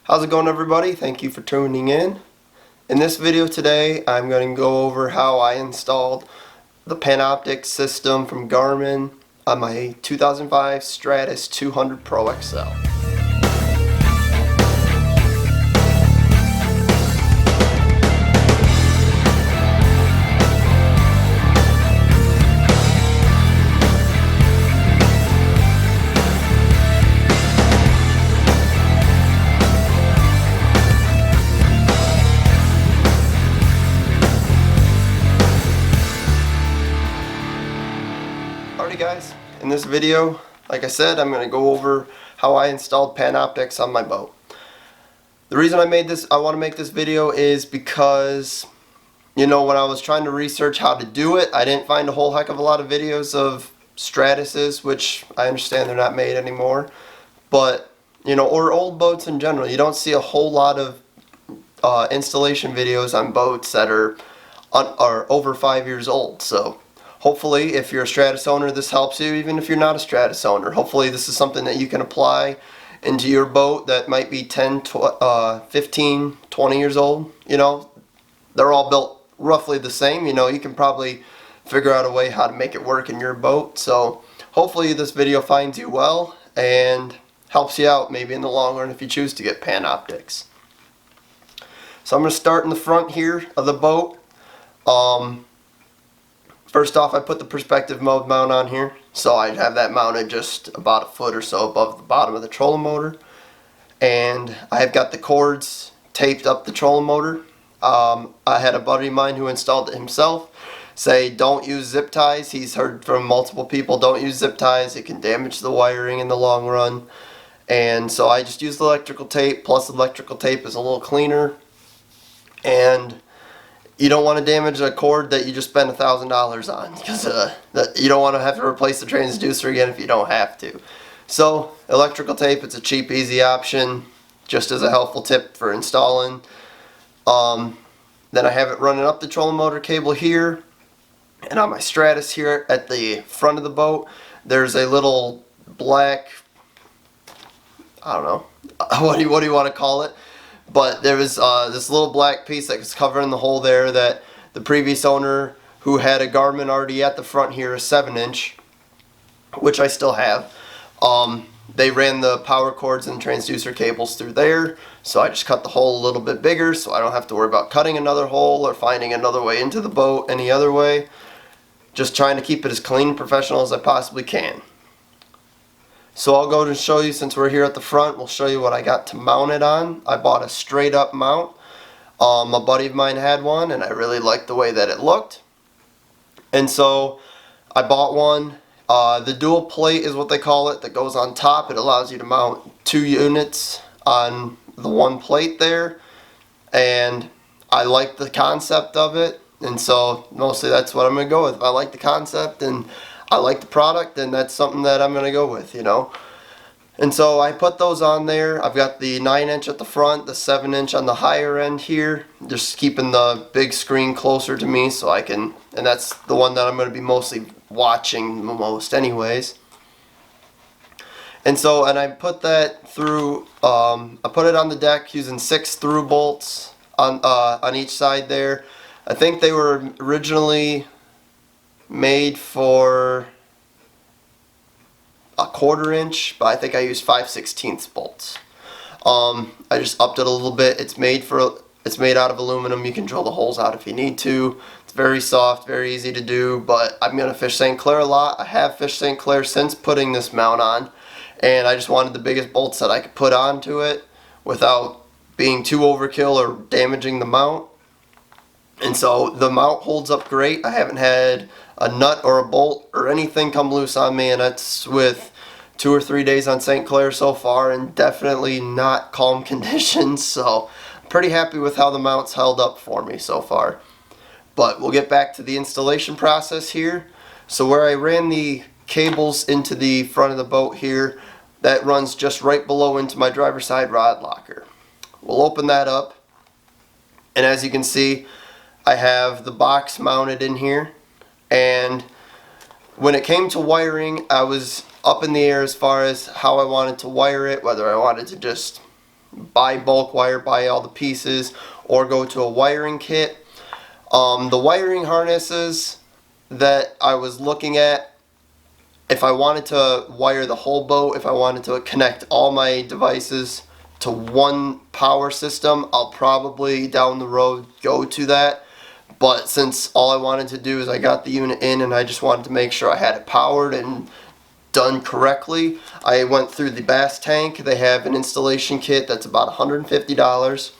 How's it going, everybody? Thank you for tuning in. In this video today, I'm going to go over how I installed the panoptix system from Garmin on my 2005 Stratos 200 Pro XL. Alrighty guys, in this video, like I said, I'm going to go over how I installed panoptix on my boat. The reason I want to make this video is because, when I was trying to research how to do it, I didn't find a whole heck of a lot of videos of Stratoses, which I understand they're not made anymore, but, or old boats in general. You don't see a whole lot of installation videos on boats that are over 5 years old, so hopefully, if you're a Stratos owner, this helps you. Even if you're not a Stratos owner, hopefully this is something that you can apply into your boat that might be 10, 15, 20 years old. They're all built roughly the same. You can probably figure out a way how to make it work in your boat. So hopefully this video finds you well and helps you out maybe in the long run if you choose to get panoptix. So I'm going to start in the front here of the boat. First off, I put the perspective mode mount on here, so I'd have that mounted just about a foot or so above the bottom of the trolling motor. And I have got the cords taped up the trolling motor. I had a buddy of mine who installed it himself say don't use zip ties. He's heard from multiple people, don't use zip ties, it can damage the wiring in the long run. And so I just used electrical tape, plus electrical tape is a little cleaner. And you don't want to damage a cord that you just spent $1,000 on, because you don't want to have to replace the transducer again if you don't have to. So electrical tape, it's a cheap, easy option, just as a helpful tip for installing. Then I have it running up the trolling motor cable here, and on my Stratos here at the front of the boat, there's a little black, I don't know, what do you want to call it? But there was this little black piece that was covering the hole there that the previous owner, who had a Garmin already at the front here, a 7-inch, which I still have, they ran the power cords and transducer cables through there, so I just cut the hole a little bit bigger so I don't have to worry about cutting another hole or finding another way into the boat any other way. Just trying to keep it as clean and professional as I possibly can. So I'll go and show you, since we're here at the front, we'll show you what I got to mount it on. I bought a straight up mount. A buddy of mine had one and I really liked the way that it looked. And so I bought one. The dual plate is what they call it, that goes on top. It allows you to mount 2 units on the one plate there. And I like the concept of it. And so mostly that's what I'm going to go with. If I like the concept and I like the product, then that's something that I'm going to go with, And so I put those on there. I've got the 9-inch at the front, the 7-inch on the higher end here, just keeping the big screen closer to me so I can, and that's the one that I'm going to be mostly watching the most anyways. And so, and I put that through, I put it on the deck using 6 through bolts on each side there. I think they were originally made for a 1/4 inch, but I think I used 5/16 bolts. I just upped it a little bit. It's made out of aluminum. You can drill the holes out if you need to. It's very soft, very easy to do, but I'm going to fish St. Clair a lot. I have fished St. Clair since putting this mount on, and I just wanted the biggest bolts that I could put onto it without being too overkill or damaging the mount. And so the mount holds up great. I haven't had a nut or a bolt or anything come loose on me, and that's with 2 or 3 days on St. Clair so far, and definitely not calm conditions. So I'm pretty happy with how the mount's held up for me so far. But we'll get back to the installation process here. So where I ran the cables into the front of the boat here, that runs just right below into my driver's side rod locker. We'll open that up, and as you can see, I have the box mounted in here, and when it came to wiring, I was up in the air as far as how I wanted to wire it, whether I wanted to just buy bulk wire, buy all the pieces, or go to a wiring kit. The wiring harnesses that I was looking at, if I wanted to wire the whole boat, if I wanted to connect all my devices to one power system, I'll probably down the road go to that. But since all I wanted to do is I got the unit in and I just wanted to make sure I had it powered and done correctly, I went through the bass tank. They have an installation kit that's about $150.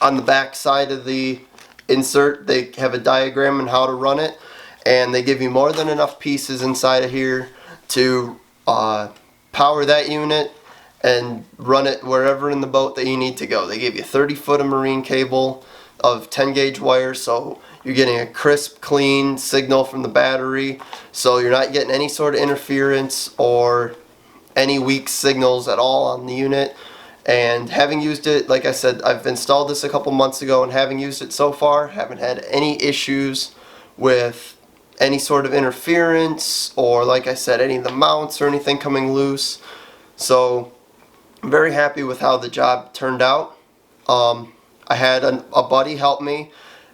On the back side of the insert, they have a diagram on how to run it, and they give you more than enough pieces inside of here to power that unit and run it wherever in the boat that you need to go. They give you 30 foot of marine cable of 10 gauge wire, so you're getting a crisp, clean signal from the battery, so you're not getting any sort of interference or any weak signals at all on the unit. And having used it, like I said, I've installed this a couple months ago, and having used it so far, haven't had any issues with any sort of interference or, like I said, any of the mounts or anything coming loose. So I'm very happy with how the job turned out. I had a buddy help me.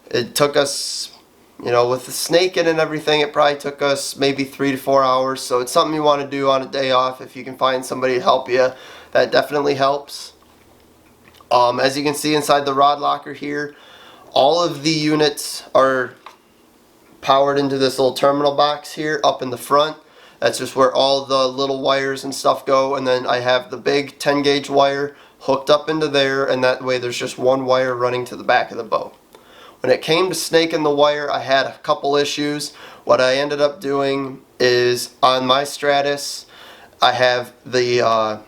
It took us, with the snake in and everything, it probably took us maybe 3 to 4 hours. So it's something you want to do on a day off. If you can find somebody to help you, that definitely helps. As you can see inside the rod locker here, all of the units are powered into this little terminal box here up in the front. That's just where all the little wires and stuff go, and then I have the big 10 gauge wire hooked up into there, and that way there's just one wire running to the back of the boat. When it came to snaking the wire, I had a couple issues. What I ended up doing is on my Stratos, I have the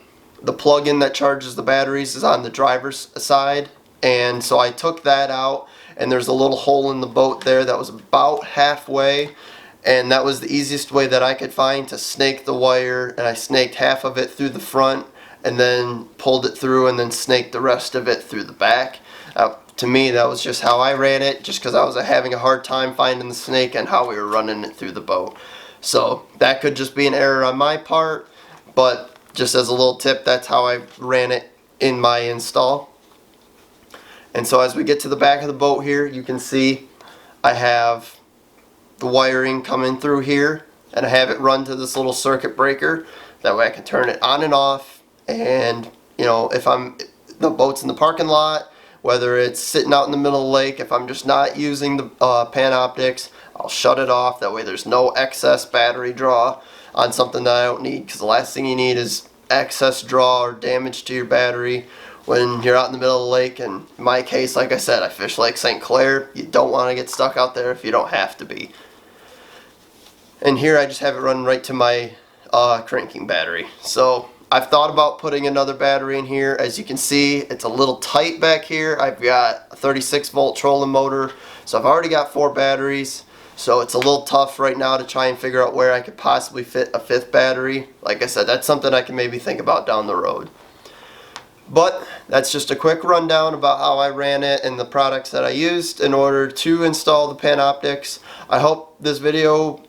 plug-in that charges the batteries is on the driver's side, and so I took that out, and there's a little hole in the boat there that was about halfway, and that was the easiest way that I could find to snake the wire, and I snaked half of it through the front and then pulled it through and then snaked the rest of it through the back. To me, that was just how I ran it, just because I was having a hard time finding the snake and how we were running it through the boat. So that could just be an error on my part, but just as a little tip, that's how I ran it in my install. And so as we get to the back of the boat here, you can see I have the wiring coming through here, and I have it run to this little circuit breaker. That way I can turn it on and off, and if the boat's in the parking lot, whether it's sitting out in the middle of the lake, if I'm just not using the panoptix, I'll shut it off. That way there's no excess battery draw on something that I don't need, because the last thing you need is excess draw or damage to your battery when you're out in the middle of the lake. And in my case, like I said, I fish Lake St. Clair. You don't want to get stuck out there if you don't have to be. And here I just have it running right to my cranking battery. So I've thought about putting another battery in here. As you can see, it's a little tight back here. I've got a 36 volt trolling motor, so I've already got 4 batteries. So it's a little tough right now to try and figure out where I could possibly fit a 5th battery. Like I said, that's something I can maybe think about down the road. But that's just a quick rundown about how I ran it and the products that I used in order to install the panoptix. I hope this video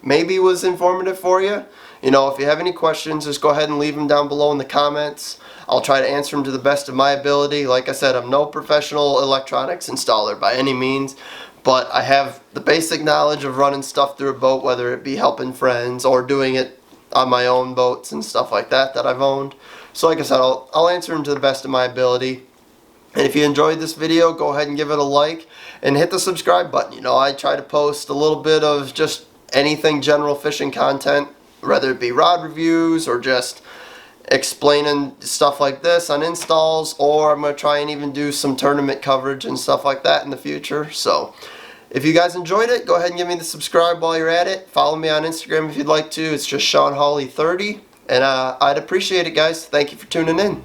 maybe was informative for you. If you have any questions, just go ahead and leave them down below in the comments. I'll try to answer them to the best of my ability. Like I said, I'm no professional electronics installer by any means, but I have the basic knowledge of running stuff through a boat, whether it be helping friends or doing it on my own boats and stuff like that I've owned. So like I said, I'll answer them to the best of my ability. And if you enjoyed this video, go ahead and give it a like and hit the subscribe button. I try to post a little bit of just anything general fishing content, whether it be rod reviews or just explaining stuff like this on installs, or I'm going to try and even do some tournament coverage and stuff like that in the future. So if you guys enjoyed it, go ahead and give me the subscribe while you're at it. Follow me on Instagram if you'd like to. It's just Hawley 30, and I'd appreciate it, guys. Thank you for tuning in.